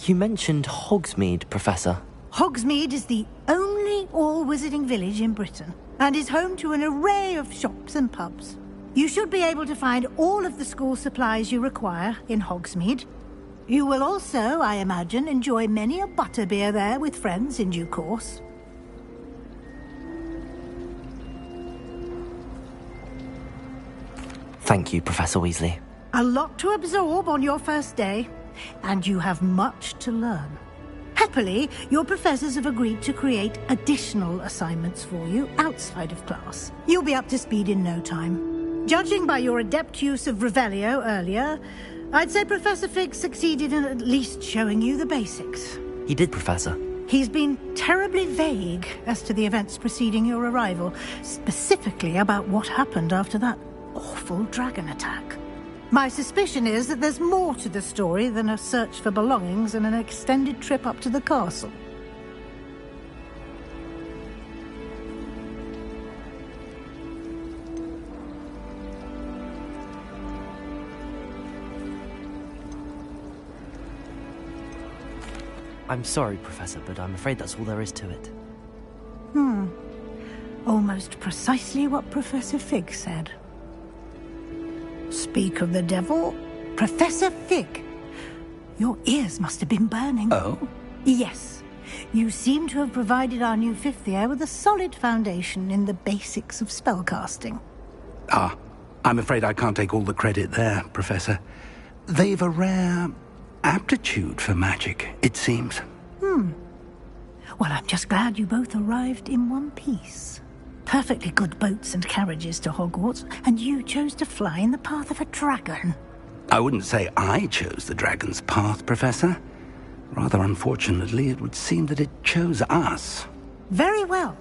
You mentioned Hogsmeade, Professor. Hogsmeade is the only all-wizarding village in Britain, and is home to an array of shops and pubs. You should be able to find all of the school supplies you require in Hogsmeade. You will also, I imagine, enjoy many a butterbeer there with friends in due course. Thank you, Professor Weasley. A lot to absorb on your first day, and you have much to learn. Happily, your professors have agreed to create additional assignments for you outside of class. You'll be up to speed in no time. Judging by your adept use of Revelio earlier, I'd say Professor Fig succeeded in at least showing you the basics. He did, Professor. He's been terribly vague as to the events preceding your arrival, specifically about what happened after that awful dragon attack. My suspicion is that there's more to the story than a search for belongings and an extended trip up to the castle. I'm sorry, Professor, but I'm afraid that's all there is to it. Almost precisely what Professor Fig said. Speak of the devil, Professor Fig. Your ears must have been burning. Oh? Yes. You seem to have provided our new fifth year with a solid foundation in the basics of spellcasting. Ah, I'm afraid I can't take all the credit there, Professor. They've a rare aptitude for magic, it seems. Well, I'm just glad you both arrived in one piece. Perfectly good boats and carriages to Hogwarts, and you chose to fly in the path of a dragon. I wouldn't say I chose the dragon's path, Professor. Rather unfortunately, it would seem that it chose us. Very well.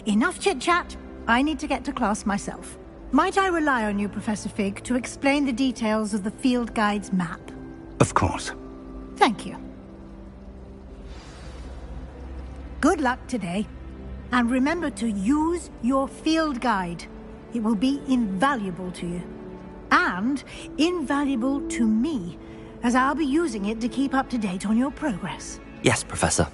Enough chit-chat. I need to get to class myself. Might I rely on you, Professor Fig, to explain the details of the field guide's map? Of course. Thank you. Good luck today. And remember to use your field guide. It will be invaluable to you. And invaluable to me, as I'll be using it to keep up to date on your progress. Yes, Professor.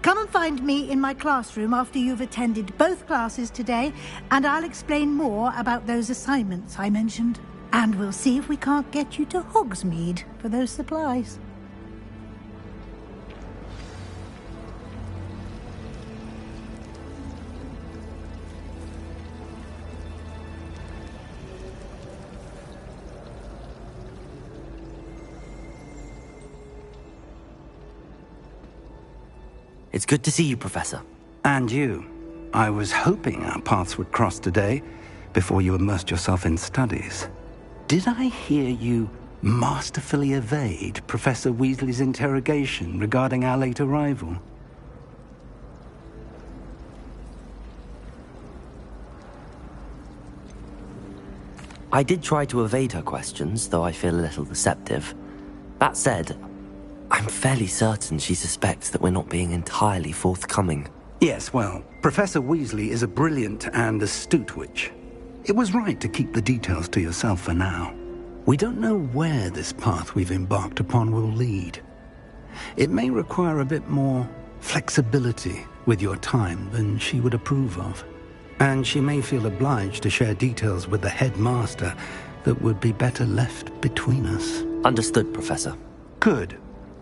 Come and find me in my classroom after you've attended both classes today, and I'll explain more about those assignments I mentioned. And we'll see if we can't get you to Hogsmeade for those supplies. It's good to see you, Professor. And you. I was hoping our paths would cross today, before you immersed yourself in studies. Did I hear you masterfully evade Professor Weasley's interrogation regarding our late arrival? I did try to evade her questions, though I feel a little deceptive. That said, I'm fairly certain she suspects that we're not being entirely forthcoming. Yes, well, Professor Weasley is a brilliant and astute witch. It was right to keep the details to yourself for now. We don't know where this path we've embarked upon will lead. It may require a bit more flexibility with your time than she would approve of. And she may feel obliged to share details with the headmaster that would be better left between us. Understood, Professor. Good.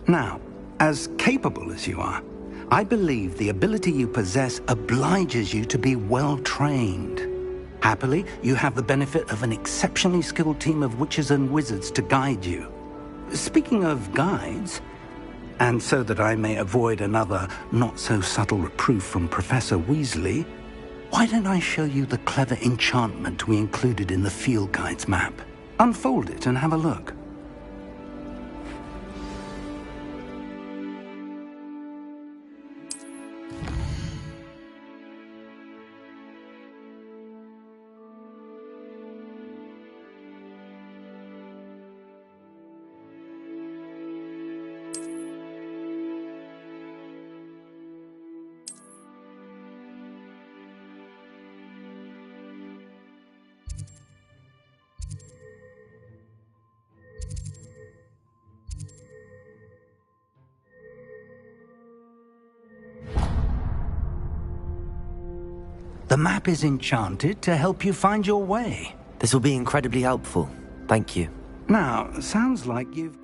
Now, as capable as you are, I believe the ability you possess obliges you to be well-trained. Happily, you have the benefit of an exceptionally skilled team of witches and wizards to guide you. Speaking of guides, and so that I may avoid another not-so-subtle reproof from Professor Weasley, why don't I show you the clever enchantment we included in the field guide's map? Unfold it and have a look. The map is enchanted to help you find your way. This will be incredibly helpful. Thank you. Now, sounds like you've